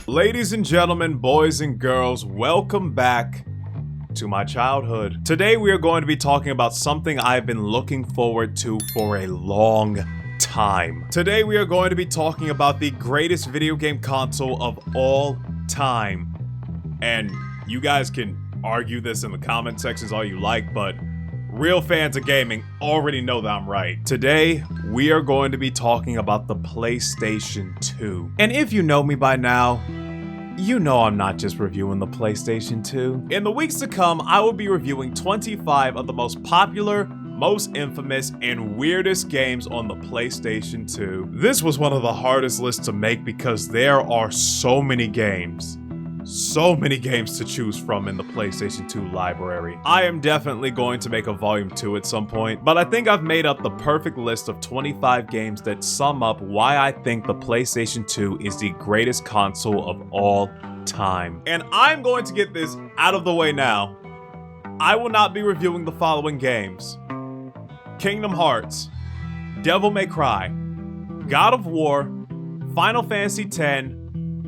Ladies and gentlemen, boys and girls, welcome back to my childhood. Today we are going to be talking about something I've been looking forward to for a long time. Today we are going to be talking about the greatest video game console of all time. And you guys can argue this in the comment sections all you like, but real fans of gaming already know that I'm right. Today, we are going to be talking about the PlayStation 2. And if you know me by now, you know I'm not just reviewing the PlayStation 2. In the weeks to come, I will be reviewing 25 of the most popular, most infamous, and weirdest games on the PlayStation 2. This was one of the hardest lists to make because there are so many games. So many games to choose from in the PlayStation 2 library. I am definitely going to make a volume 2 at some point, but I think I've made up the perfect list of 25 games that sum up why I think the PlayStation 2 is the greatest console of all time. And I'm going to get this out of the way now. I will not be reviewing the following games: Kingdom Hearts, Devil May Cry, God of War, Final Fantasy X,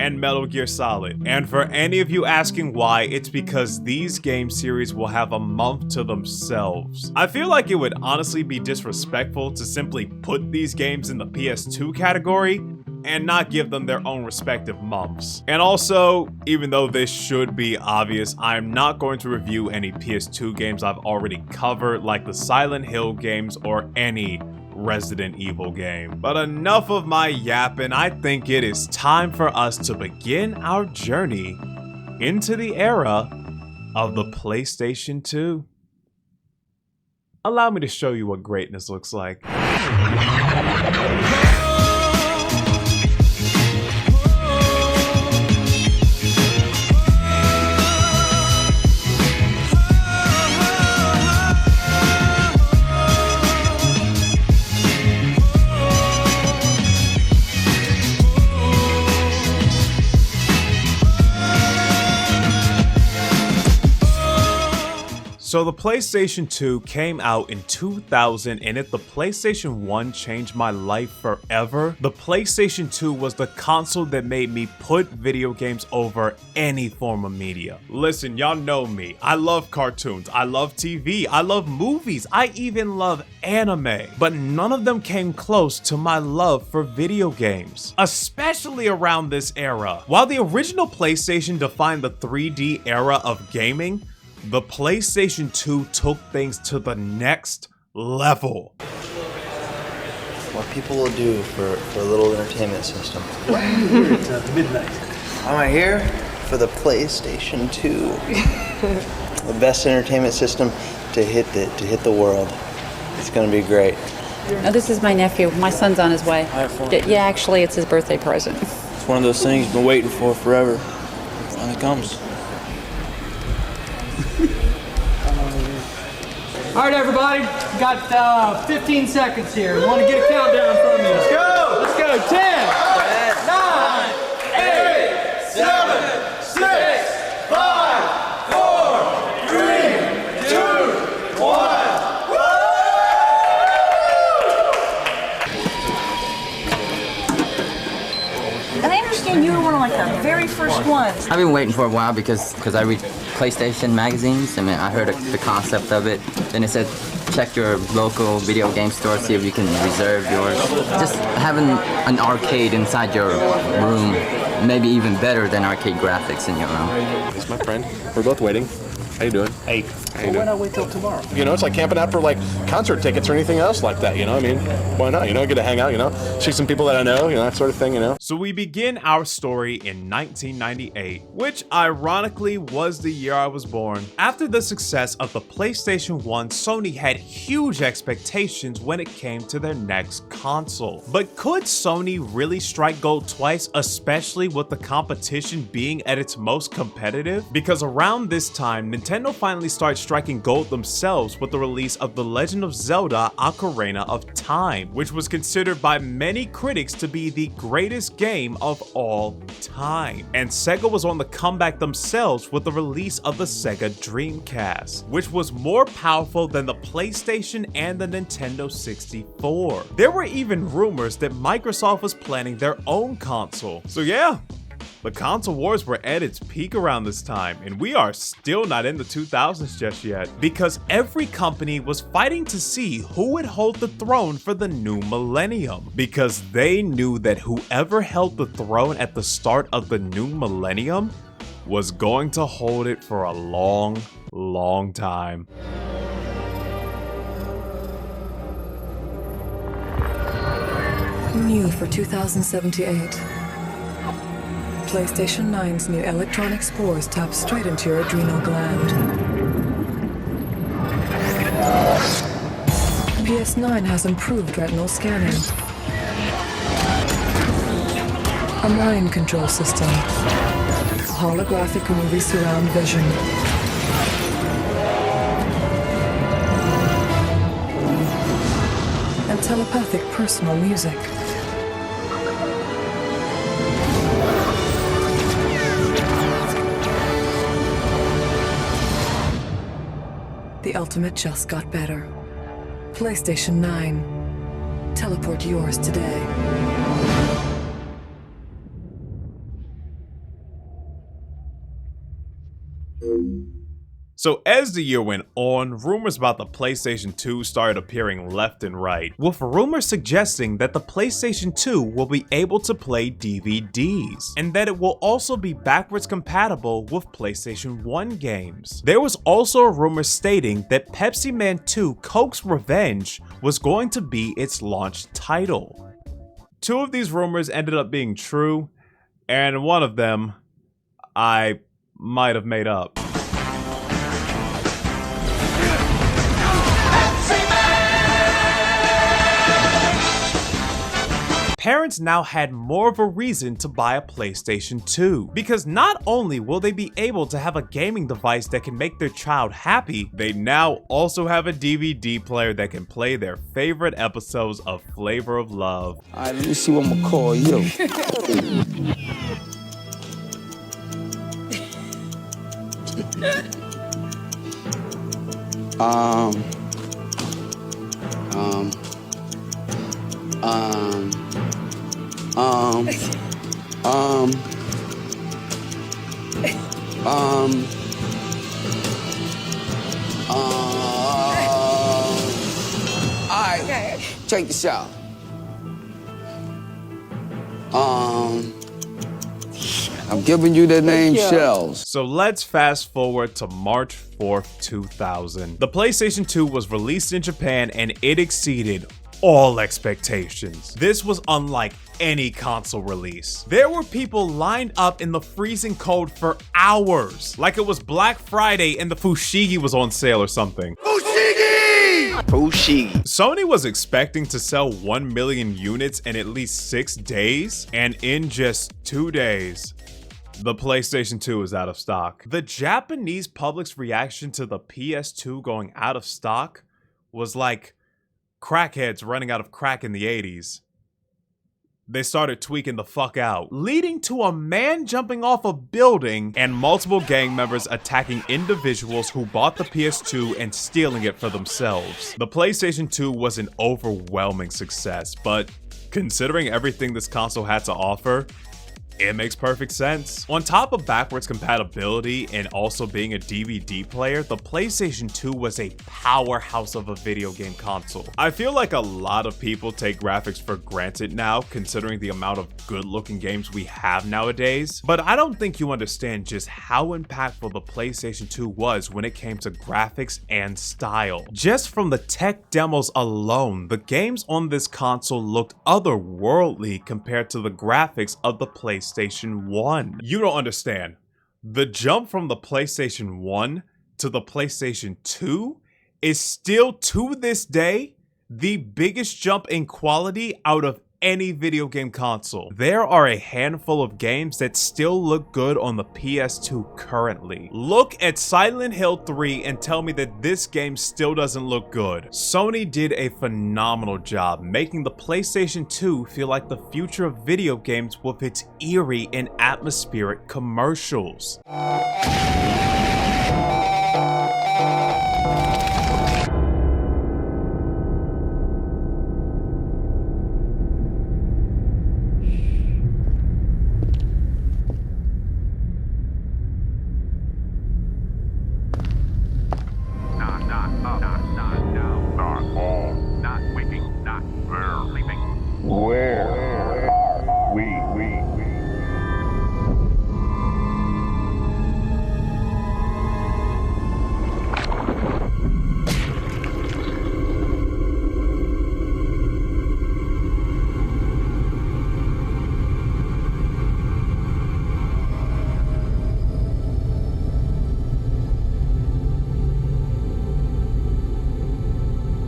and Metal Gear Solid. And for any of you asking why, it's because these game series will have a month to themselves. I feel like it would honestly be disrespectful to simply put these games in the PS2 category and not give them their own respective months. And also, even though this should be obvious, I'm not going to review any PS2 games I've already covered, like the Silent Hill games or any Resident Evil game. But enough of my yapping. I think it is time for us to begin our journey into the era of the PlayStation 2. Allow me to show you what greatness looks like. So the PlayStation 2 came out in 2000, and if the PlayStation 1 changed my life forever, the PlayStation 2 was the console that made me put video games over any form of media. Listen, y'all know me. I love cartoons, I love TV, I love movies, I even love anime. But none of them came close to my love for video games, especially around this era. While the original PlayStation defined the 3D era of gaming, the PlayStation 2 took things to the next level. What people will do for a little entertainment system. It's midnight. I'm here for the PlayStation 2. The best entertainment system to hit the world. It's gonna be great. Oh, this is my nephew. My son's on his way. Yeah, actually, it's his birthday present. It's one of those things you've been waiting for forever. It finally comes. All right, everybody, got 15 seconds here. We want to get a countdown from you. Let's go! Let's go. 10, 9, 8, 7, 6, 5, 4, 3, 2, 1. And I understand you were one of like the very first ones. I've been waiting for a while because I PlayStation magazines. I mean, I heard the concept of it. Then it said, check your local video game store, see if you can reserve yours. Just having an arcade inside your room, maybe even better than arcade graphics in your room. He's my friend. We're both waiting. How you doing? Hey. How you doing? Why not wait till tomorrow? You know, it's like camping out for like concert tickets or anything else like that, you know? I mean, why not? You know, get to hang out, you know? See some people that I know, you know, that sort of thing, you know? So we begin our story in 1998, which ironically was the year I was born. After the success of the PlayStation 1, Sony had huge expectations when it came to their next console. But could Sony really strike gold twice, especially with the competition being at its most competitive? Because around this time, Nintendo finally started striking gold themselves with the release of The Legend of Zelda: Ocarina of Time, which was considered by many critics to be the greatest game of all time. And Sega was on the comeback themselves with the release of the Sega Dreamcast, which was more powerful than the PlayStation and the Nintendo 64. There were even rumors that Microsoft was planning their own console. So yeah, the console wars were at its peak around this time, and we are still not in the 2000s just yet, because every company was fighting to see who would hold the throne for the new millennium, because they knew that whoever held the throne at the start of the new millennium was going to hold it for a long, long time. New for 2078. PlayStation 9's new electronic spores tap straight into your adrenal gland. PS9 has improved retinal scanning. A mind control system. Holographic movie surround vision. And telepathic personal music. The ultimate just got better. PlayStation 9. Teleport yours today. So as the year went on, rumors about the PlayStation 2 started appearing left and right, with rumors suggesting that the PlayStation 2 will be able to play DVDs, and that it will also be backwards compatible with PlayStation 1 games. There was also a rumor stating that Pepsi Man 2 Coke's Revenge was going to be its launch title. Two of these rumors ended up being true, and one of them I might have made up. Parents now had more of a reason to buy a PlayStation 2, because not only will they be able to have a gaming device that can make their child happy, they now also have a DVD player that can play their favorite episodes of Flavor of Love. Alright, let me see what I'm gonna call you. Alright, check this out. I'm giving you the name Shells. So let's fast forward to March 4th, 2000. The PlayStation 2 was released in Japan and it exceeded all expectations. This was unlike any console release. There were people lined up in the freezing cold for hours, like it was Black Friday and the Fushigi was on sale or something. Fushigi! Sony was expecting to sell 1 million units in at least 6 days, and in just 2 days, the PlayStation 2 is out of stock. The Japanese public's reaction to the PS2 going out of stock was like crackheads running out of crack in the 80s. They started tweaking the fuck out, leading to a man jumping off a building and multiple gang members attacking individuals who bought the PS2 and stealing it for themselves. The PlayStation 2 was an overwhelming success, but considering everything this console had to offer, It makes perfect sense. On top of backwards compatibility and also being a DVD player, the PlayStation 2 was a powerhouse of a video game console. I feel like a lot of people take graphics for granted now, considering the amount of good-looking games we have nowadays, but I don't think you understand just how impactful the PlayStation 2 was when it came to graphics and style. Just from the tech demos alone, the games on this console looked otherworldly compared to the graphics of the PlayStation 1. You don't understand. The jump from the PlayStation 1 to the PlayStation 2 is still, to this day, the biggest jump in quality out of any video game console. There are a handful of games that still look good on the PS2 currently. Look at Silent Hill 3 and tell me that this game still doesn't look good. Sony did a phenomenal job making the PlayStation 2 feel like the future of video games with its eerie and atmospheric commercials.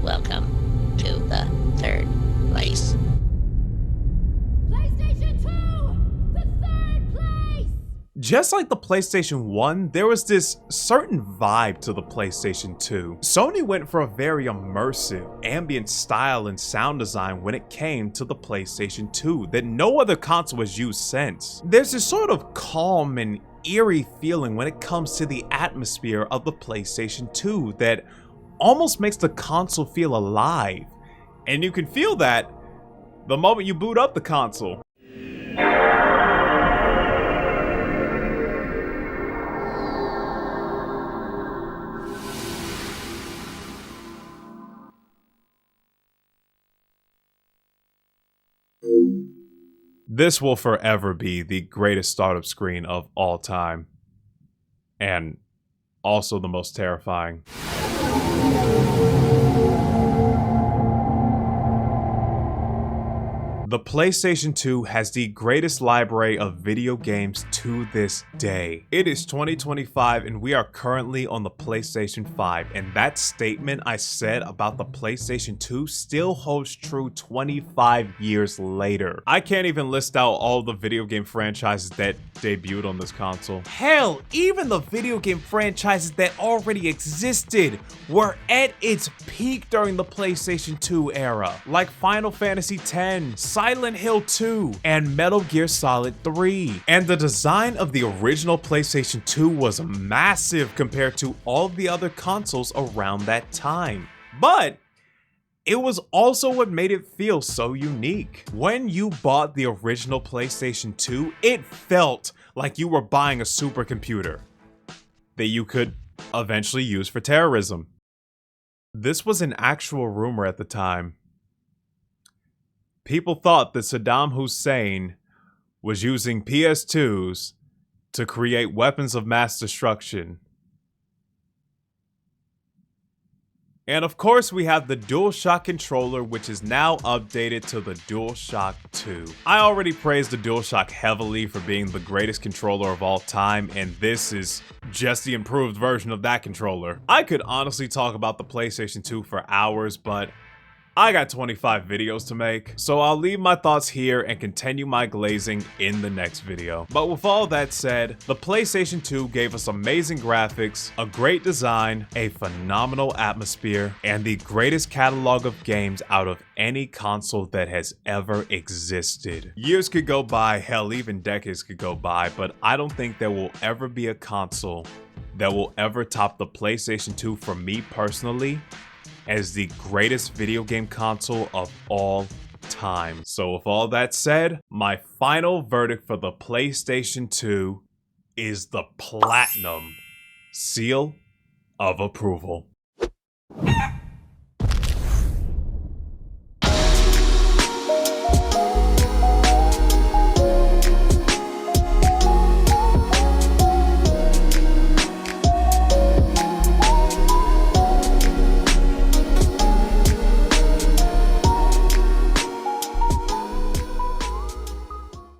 Welcome to the third place. PlayStation 2! The third place! Just like the PlayStation 1, there was this certain vibe to the PlayStation 2. Sony went for a very immersive, ambient style and sound design when it came to the PlayStation 2 that no other console has used since. There's this sort of calm and eerie feeling when it comes to the atmosphere of the PlayStation 2 that almost makes the console feel alive. And you can feel that the moment you boot up the console. This will forever be the greatest startup screen of all time. And also the most terrifying. The PlayStation 2 has the greatest library of video games to this day. It is 2025 and we are currently on the PlayStation 5, and that statement I said about the PlayStation 2 still holds true 25 years later. I can't even list out all the video game franchises that debuted on this console. Hell, even the video game franchises that already existed were at its peak during the PlayStation 2 era, like Final Fantasy X, Silent Hill 2, and Metal Gear Solid 3. And the design of the original PlayStation 2 was massive compared to all the other consoles around that time. But it was also what made it feel so unique. When you bought the original PlayStation 2, it felt like you were buying a supercomputer that you could eventually use for terrorism. This was an actual rumor at the time. People thought that Saddam Hussein was using PS2s to create weapons of mass destruction. And of course, we have the DualShock controller, which is now updated to the DualShock 2. I already praised the DualShock heavily for being the greatest controller of all time, and this is just the improved version of that controller. I could honestly talk about the PlayStation 2 for hours, but I got 25 videos to make, so I'll leave my thoughts here and continue my glazing in the next video. But with all that said, the PlayStation 2 gave us amazing graphics, a great design, a phenomenal atmosphere, and the greatest catalog of games out of any console that has ever existed. Years could go by, hell, even decades could go by, but I don't think there will ever be a console that will ever top the PlayStation 2 for me personally as the greatest video game console of all time. So with all that said, my final verdict for the PlayStation 2 is the Platinum Seal of Approval.